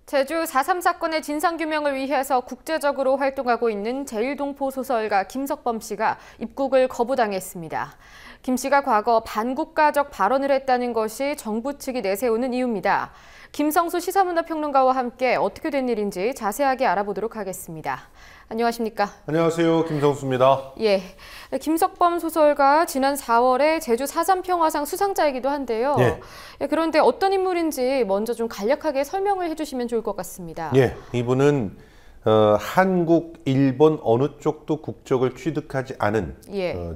제주 4.3 사건의 진상규명을 위해서 국제적으로 활동하고 있는 제1동포 소설가 김석범 씨가 입국을 거부당했습니다. 김 씨가 과거 반국가적 발언을 했다는 것이 정부 측이 내세우는 이유입니다. 김성수 시사문화평론가와 함께 어떻게 된 일인지 자세하게 알아보도록 하겠습니다. 안녕하십니까? 안녕하세요. 김성수입니다. 예, 김석범 소설가 지난 4월에 제주 4.3 평화상 수상자이기도 한데요. 예, 그런데 어떤 인물인지 먼저 좀 간략하게 설명을 해주시면 좋을 것 같습니다. 예, 이분은 한국, 일본 어느 쪽도 국적을 취득하지 않은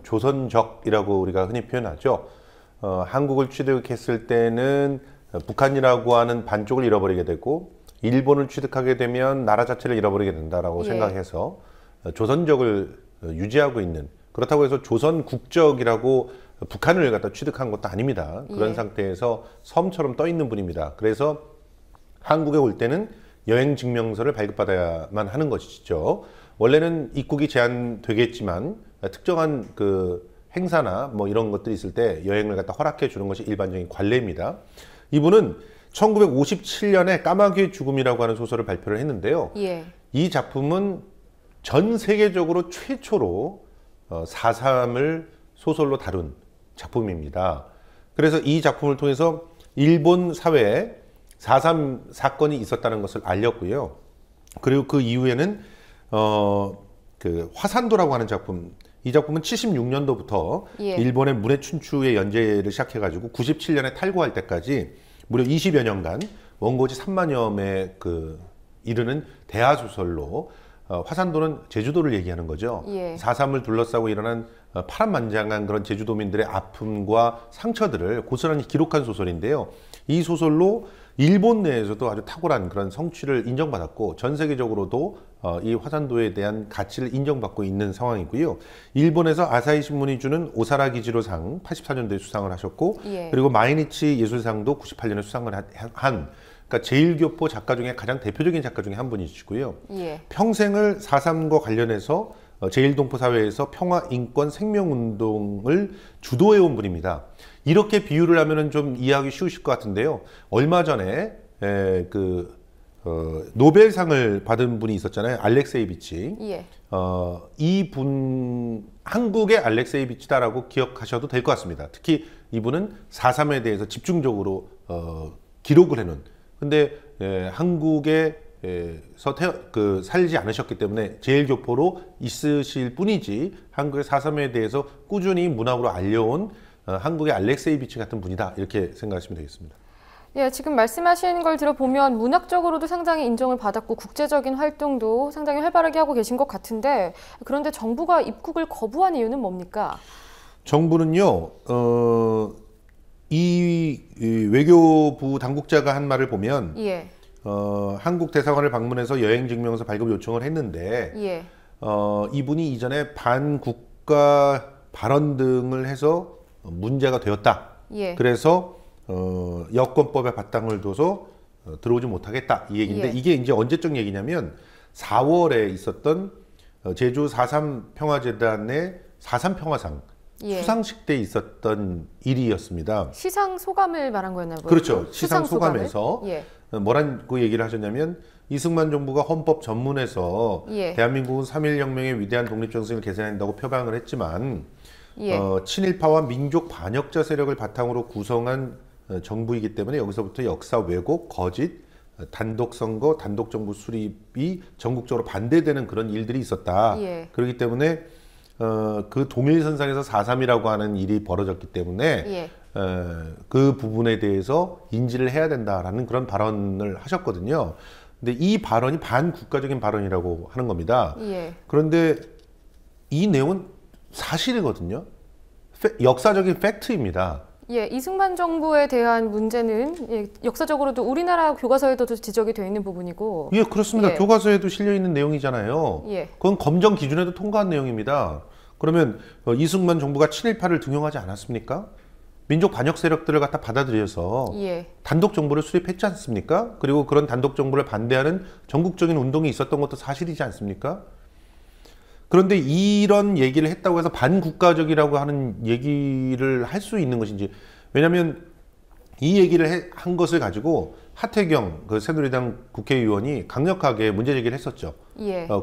조선적이라고 우리가 흔히 표현하죠. 한국을 취득했을 때는 북한이라고 하는 반쪽을 잃어버리게 되고 일본을 취득하게 되면 나라 자체를 잃어버리게 된다라고 생각해서 조선적을 유지하고 있는, 그렇다고 해서 조선 국적이라고 북한을 갖다 취득한 것도 아닙니다. 그런 상태에서 섬처럼 떠 있는 분입니다. 그래서 한국에 올 때는 여행 증명서를 발급받아야만 하는 것이죠. 원래는 입국이 제한되겠지만 특정한 그 행사나 뭐 이런 것들이 있을 때 여행을 갖다 허락해 주는 것이 일반적인 관례입니다. 이분은 1957년에 까마귀의 죽음이라고 하는 소설을 발표를 했는데요. 이 작품은 전 세계적으로 최초로 4.3을 소설로 다룬 작품입니다. 그래서 이 작품을 통해서 일본 사회에 4.3 사건이 있었다는 것을 알렸고요. 그리고 그 이후에는 그 화산도라고 하는 작품, 이 작품은 76년도부터 일본의 문해 춘추의 연재를 시작해가지고 97년에 탈고할 때까지 무려 20여 년간 원고지 3만여 매 이르는 대하소설로 화산도는 제주도를 얘기하는 거죠. 4.3을 둘러싸고 일어난 파란만장한 그런 제주도민들의 아픔과 상처들을 고스란히 기록한 소설인데요. 이 소설로 일본 내에서도 아주 탁월한 그런 성취를 인정받았고 전 세계적으로도 이 화산도에 대한 가치를 인정받고 있는 상황이고요. 일본에서 아사히 신문이 주는 오사라 기지로상 84년도에 수상을 하셨고 그리고 마이니치 예술상도 98년에 수상을 한 그러니까 제1교포 작가 중에 가장 대표적인 작가 중에 한 분이시고요. 평생을 4.3과 관련해서 제1동포 사회에서 평화, 인권, 생명운동을 주도해온 분입니다. 이렇게 비유를 하면 좀 이해하기 쉬우실 것 같은데요. 얼마 전에 노벨상을 받은 분이 있었잖아요. 알렉세이비치. 이분 한국의 알렉세이비치다라고 기억하셔도 될 것 같습니다. 특히 이분은 4.3에 대해서 집중적으로 기록을 해놓은. 근데 한국에서 살지 않으셨기 때문에 제1교포로 있으실 뿐이지 한국의 4.3에 대해서 꾸준히 문학으로 알려온 한국의 알렉세이비치 같은 분이다, 이렇게 생각하시면 되겠습니다. 예, 지금 말씀하신 걸 들어보면 문학적으로도 상당히 인정을 받았고 국제적인 활동도 상당히 활발하게 하고 계신 것 같은데, 그런데 정부가 입국을 거부한 이유는 뭡니까? 정부는요, 이 외교부 당국자가 한 말을 보면 한국 대사관을 방문해서 여행증명서 발급 요청을 했는데 이분이 이전에 반국가 발언 등을 해서 문제가 되었다. 그래서 여권법에 바탕을 둬서 들어오지 못하겠다, 이 얘기인데 이게 이제 언제적 얘기냐면 4월에 있었던 제주 4.3 평화재단의 4.3 평화상 수상식 때 있었던 일이었습니다. 시상 소감을 말한 거였나요? 그렇죠. 시상 소감에서 뭐라고 얘기를 하셨냐면 이승만 정부가 헌법 전문에서 대한민국은 3.1혁명의 위대한 독립정신을 개선한다고 표방을 했지만 친일파와 민족 반역자 세력을 바탕으로 구성한 정부이기 때문에 여기서부터 역사 왜곡, 거짓, 단독선거, 단독정부 수립이 전국적으로 반대되는 그런 일들이 있었다. 그렇기 때문에 그 동일선상에서 4.3이라고 하는 일이 벌어졌기 때문에 그 부분에 대해서 인지를 해야 된다라는 그런 발언을 하셨거든요. 근데 이 발언이 반국가적인 발언이라고 하는 겁니다. 그런데 이 내용은 사실이거든요. 역사적인 팩트입니다. 이승만 정부에 대한 문제는 역사적으로도 우리나라 교과서에도 지적이 되어 있는 부분이고. 그렇습니다. 교과서에도 실려 있는 내용이잖아요. 그건 검정 기준에도 통과한 내용입니다. 그러면 이승만 정부가 친일파를 등용하지 않았습니까? 민족 반역 세력들을 갖다 받아들여서 단독 정부를 수립했지 않습니까? 그리고 그런 단독 정부를 반대하는 전국적인 운동이 있었던 것도 사실이지 않습니까? 그런데 이런 얘기를 했다고 해서 반국가적이라고 하는 얘기를 할 수 있는 것인지, 왜냐하면 이 얘기를 한 것을 가지고 하태경 그 새누리당 국회의원이 강력하게 문제 제기를 했었죠.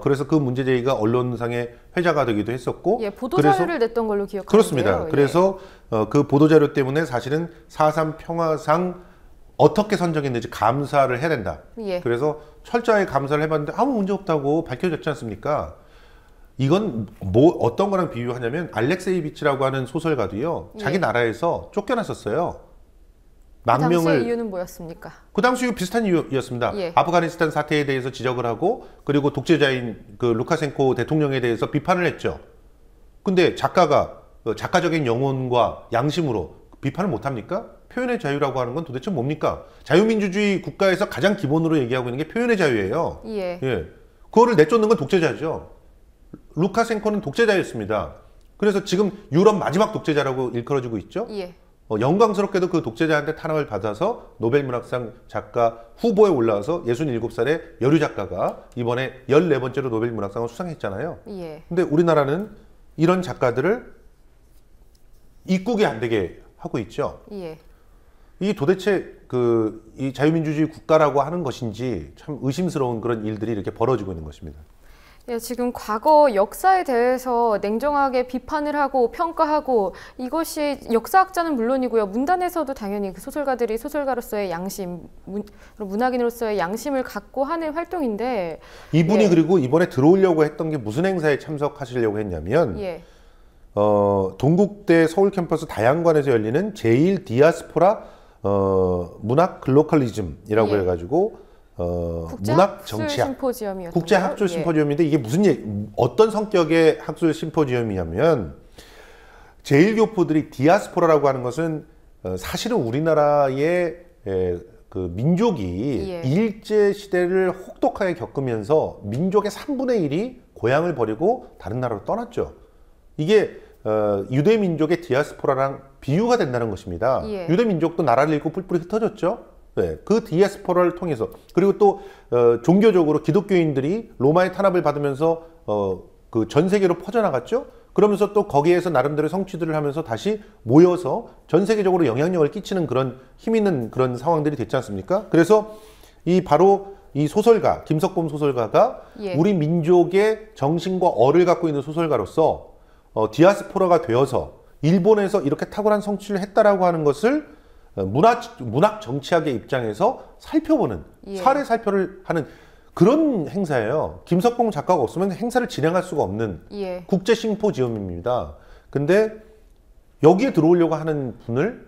그래서 그 문제 제기가 언론상의 회자가 되기도 했었고, 보도자료를 냈던 걸로 기억하는데요. 그렇습니다. 그래서 그 보도자료 때문에 사실은 4.3 평화상 어떻게 선정했는지 감사를 해야 된다. 그래서 철저하게 감사를 해봤는데 아무 문제 없다고 밝혀졌지 않습니까? 이건 뭐 어떤 거랑 비유하냐면 알렉세이비치라고 하는 소설가도요, 자기 나라에서 쫓겨났었어요. 그 당시의 이유는 뭐였습니까? 그 당시 비슷한 이유였습니다. 아프가니스탄 사태에 대해서 지적을 하고, 그리고 독재자인 그 루카센코 대통령에 대해서 비판을 했죠. 근데 작가가 작가적인 영혼과 양심으로 비판을 못합니까? 표현의 자유라고 하는 건 도대체 뭡니까? 자유민주주의 국가에서 가장 기본으로 얘기하고 있는 게 표현의 자유예요. 그거를 내쫓는 건 독재자죠. 루카센코는 독재자였습니다. 그래서 지금 유럽 마지막 독재자라고 일컬어지고 있죠. 영광스럽게도 그 독재자한테 탄압을 받아서 노벨문학상 작가 후보에 올라와서 67살의 여류 작가가 이번에 14번째로 노벨문학상을 수상했잖아요. 근데 우리나라는 이런 작가들을 입국이 안 되게 하고 있죠. 이 도대체 이 자유민주주의 국가라고 하는 것인지 참 의심스러운 그런 일들이 이렇게 벌어지고 있는 것입니다. 지금 과거 역사에 대해서 냉정하게 비판을 하고 평가하고, 이것이 역사학자는 물론이고요, 문단에서도 당연히 그 소설가들이 소설가로서의 양심, 문학인으로서의 양심을 갖고 하는 활동인데, 이분이 그리고 이번에 들어오려고 했던 게 무슨 행사에 참석하시려고 했냐면 동국대 서울 캠퍼스 다양관에서 열리는 제1디아스포라 문학 글로컬리즘이라고 해가지고 문학 정치학 심포지엄이었던 국제 학술 심포지엄인데, 이게 어떤 성격의 학술 심포지엄이냐면, 제1교포들이 디아스포라라고 하는 것은 사실은 우리나라의 그 민족이 일제 시대를 혹독하게 겪으면서 민족의 3분의 1이 고향을 버리고 다른 나라로 떠났죠. 이게 유대 민족의 디아스포라랑 비유가 된다는 것입니다. 유대 민족도 나라를 잃고 뿔뿔이 흩어졌죠. 그 디아스포라를 통해서, 그리고 또 종교적으로 기독교인들이 로마의 탄압을 받으면서 그 전 세계로 퍼져나갔죠. 그러면서 또 거기에서 나름대로 성취들을 하면서 다시 모여서 전 세계적으로 영향력을 끼치는 그런 힘 있는 그런 상황들이 됐지 않습니까? 그래서 바로 이 소설가 김석범 소설가가 우리 민족의 정신과 어를 갖고 있는 소설가로서 디아스포라가 되어서 일본에서 이렇게 탁월한 성취를 했다라고 하는 것을 문학 정치학의 입장에서 살펴보는, 사례 살펴를 하는 그런 행사예요. 김석봉 작가가 없으면 행사를 진행할 수가 없는 국제 심포지엄입니다. 근데 여기에 들어오려고 하는 분을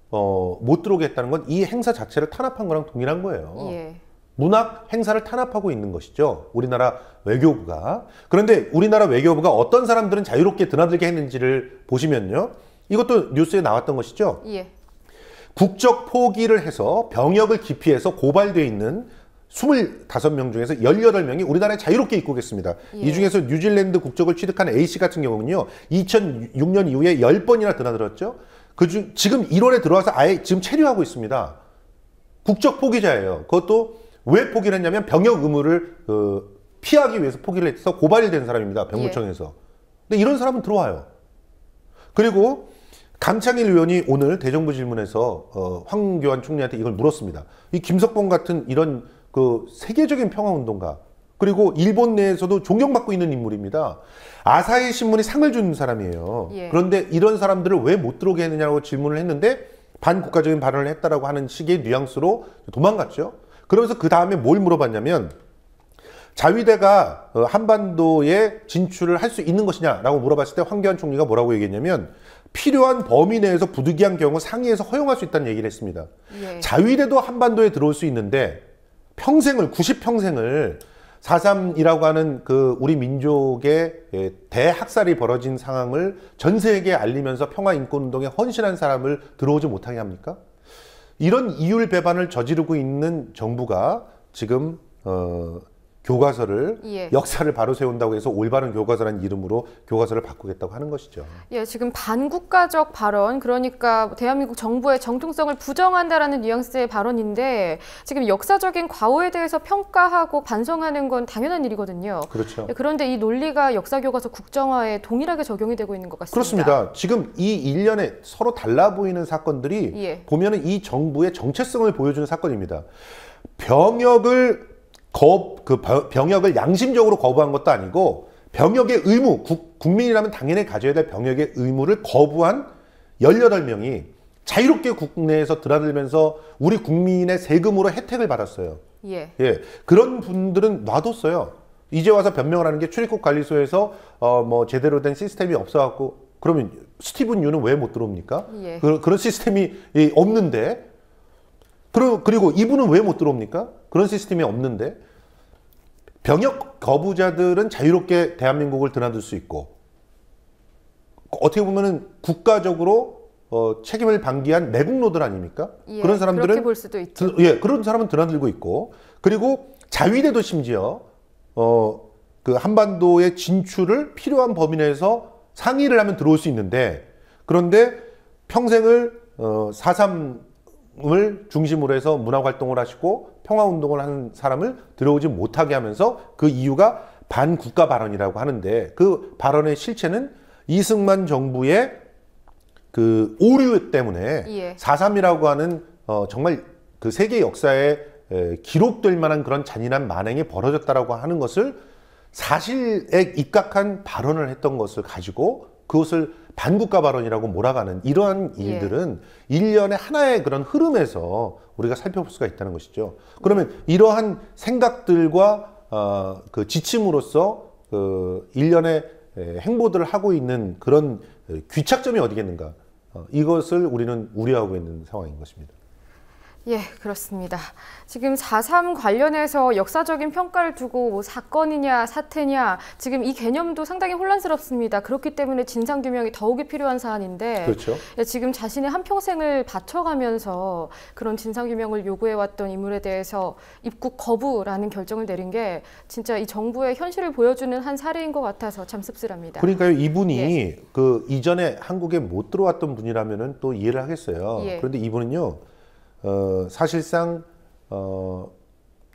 못 들어오게 했다는 건 이 행사 자체를 탄압한 거랑 동일한 거예요. 문학 행사를 탄압하고 있는 것이죠, 우리나라 외교부가. 그런데 우리나라 외교부가 어떤 사람들은 자유롭게 드나들게 했는지를 보시면요, 이것도 뉴스에 나왔던 것이죠. 국적 포기를 해서 병역을 기피해서 고발되어 있는 25명 중에서 18명이 우리나라에 자유롭게 입국했습니다. 이 중에서 뉴질랜드 국적을 취득한 A씨 같은 경우는요, 2006년 이후에 10번이나 드나들었죠. 지금 1월에 들어와서 아예 지금 체류하고 있습니다. 국적 포기자예요. 그것도 왜 포기를 했냐면 병역 의무를 피하기 위해서 포기를 해서 고발이 된 사람입니다, 병무청에서. 근데 이런 사람은 들어와요. 그리고 강창일 의원이 오늘 대정부 질문에서 황교안 총리한테 이걸 물었습니다. 이 김석봉 같은 이런 그 세계적인 평화운동가, 그리고 일본 내에서도 존경받고 있는 인물입니다. 아사히 신문이 상을 준 사람이에요. 그런데 이런 사람들을 왜 못 들어오게 했느냐고 질문을 했는데 반국가적인 발언을 했다라고 하는 식의 뉘앙스로 도망갔죠. 그러면서 그 다음에 뭘 물어봤냐면, 자위대가 한반도에 진출을 할 수 있는 것이냐라고 물어봤을 때 황교안 총리가 뭐라고 얘기했냐면, 필요한 범위 내에서 부득이한 경우 상위에서 허용할 수 있다는 얘기를 했습니다. 자위대도 한반도에 들어올 수 있는데 평생을, 90평생을 4.3이라고 하는 그 우리 민족의 대학살이 벌어진 상황을 전 세계에 알리면서 평화인권운동에 헌신한 사람을 들어오지 못하게 합니까? 이런 이율배반을 저지르고 있는 정부가 지금 교과서를 예. 역사를 바로 세운다고 해서 올바른 교과서라는 이름으로 교과서를 바꾸겠다고 하는 것이죠. 예, 지금 반국가적 발언, 그러니까 대한민국 정부의 정통성을 부정한다라는 뉘앙스의 발언인데 지금 역사적인 과오에 대해서 평가하고 반성하는 건 당연한 일이거든요. 그렇죠. 예, 그런데 이 논리가 역사교과서 국정화에 동일하게 적용이 되고 있는 것 같습니다. 그렇습니다. 지금 이 일련의 서로 달라 보이는 사건들이 예. 보면은 이 정부의 정체성을 보여주는 사건입니다. 병역을 병역을 양심적으로 거부한 것도 아니고 병역의 의무, 국민이라면 당연히 가져야 될 병역의 의무를 거부한 18명이 자유롭게 국내에서 드나들면서 우리 국민의 세금으로 혜택을 받았어요. 예. 예, 그런 분들은 놔뒀어요. 이제 와서 변명을 하는 게 출입국 관리소에서 뭐 제대로 된 시스템이 없어갖고 그러면 스티븐 유는 왜 못 들어옵니까? 예. 그런 시스템이 없는데 그리고 이분은 왜 못 들어옵니까? 그런 시스템이 없는데 병역 거부자들은 자유롭게 대한민국을 드나들 수 있고 어떻게 보면은 국가적으로 책임을 방기한 매국노들 아닙니까? 예, 그런 사람들은 그렇게 볼 수도 있죠. 그런 사람은 드나들고 있고 그리고 자위대도 심지어 그 한반도의 진출을 필요한 범위 내에서 상의를 하면 들어올 수 있는데 그런데 평생을 4.3을 중심으로 해서 문화활동을 하시고 평화운동을 하는 사람을 들어오지 못하게 하면서 그 이유가 반국가 발언이라고 하는데 그 발언의 실체는 이승만 정부의 그 오류 때문에 예. 4.3이라고 하는 정말 그 세계 역사에 기록될 만한 그런 잔인한 만행이 벌어졌다라고 하는 것을 사실에 입각한 발언을 했던 것을 가지고 그것을 반국가 발언이라고 몰아가는 이러한 일들은 일련의 하나의 그런 흐름에서 우리가 살펴볼 수가 있다는 것이죠. 그러면 이러한 생각들과 그 지침으로서 그 일련의 행보들을 하고 있는 그런 귀착점이 어디겠는가? 이것을 우리는 우려하고 있는 상황인 것입니다. 예, 그렇습니다. 지금 4.3 관련해서 역사적인 평가를 두고 뭐 사건이냐 사태냐 지금 이 개념도 상당히 혼란스럽습니다. 그렇기 때문에 진상규명이 더욱이 필요한 사안인데 그렇죠. 예, 지금 자신의 한평생을 바쳐가면서 그런 진상규명을 요구해왔던 인물에 대해서 입국 거부라는 결정을 내린 게 진짜 이 정부의 현실을 보여주는 한 사례인 것 같아서 참 씁쓸합니다. 그러니까요, 이분이 그 이전에 한국에 못 들어왔던 분이라면은 또 이해를 하겠어요. 예. 그런데 이분은요. 사실상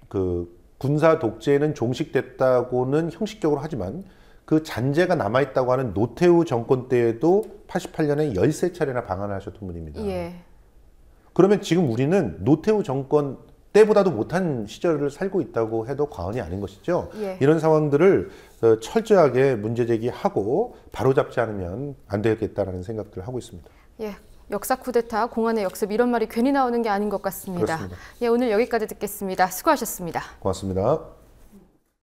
그 군사 독재는 종식됐다고는 형식적으로 하지만 그 잔재가 남아있다고 하는 노태우 정권 때에도 88년에 13차례나 방한을 하셨던 분입니다. 예. 그러면 지금 우리는 노태우 정권 때보다도 못한 시절을 살고 있다고 해도 과언이 아닌 것이죠. 예. 이런 상황들을 철저하게 문제 제기하고 바로잡지 않으면 안 되겠다라는 생각들을 하고 있습니다. 예. 역사 쿠데타, 공안의 역습 이런 말이 괜히 나오는 게 아닌 것 같습니다. 그렇습니다. 예, 오늘 여기까지 듣겠습니다. 수고하셨습니다. 고맙습니다.